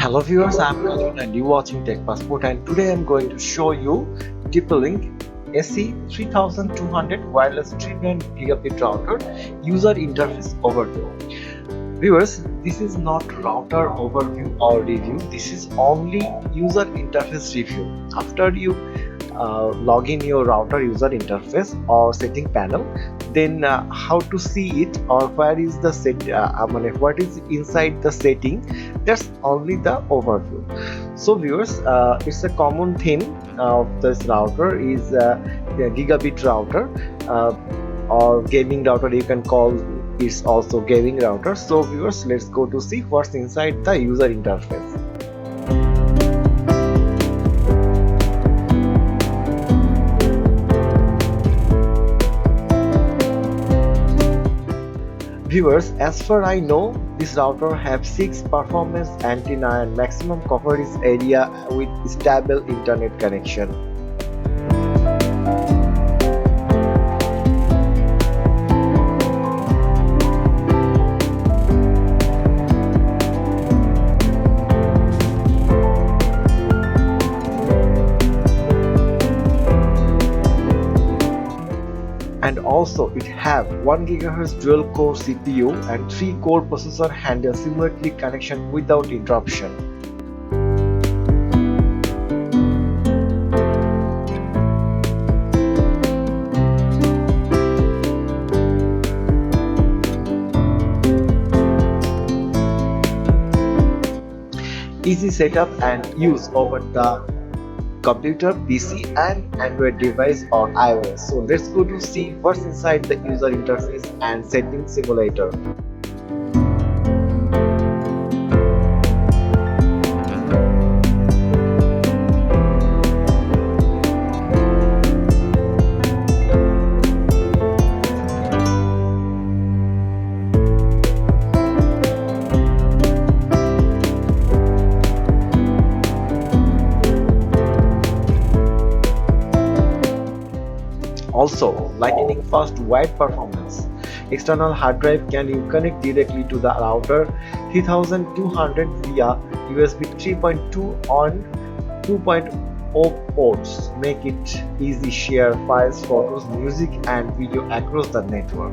Hello viewers, I am Kajun and you watching Tech Passport, and today I am going to show you TP-Link AC3200 wireless 3 gigabit router user interface overview. Viewers, this is not router overview or review, this is only user interface review. After you log in your router user interface or setting panel, then how to see it or where is the what is inside the setting, that's only the overview. So viewers, it's a common theme of this router is the gigabit router or gaming router, you can call it's also gaming router. So viewers, let's go to see what's inside the user interface. Viewers, as far I know, this router have 6 performance antenna and maximum coverage area with stable internet connection. And also it have 1 GHz dual core CPU and 3 core processor handle simultaneously connection without interruption. Easy setup and use over the computer, PC and Android device or iOS. So let's go to see what's inside the user interface and setting simulator. Also, lightning fast wide performance. External hard drive can you connect directly to the router 3200 via USB 3.2 on 2.0 ports. Make it easy share files, photos, music and video across the network.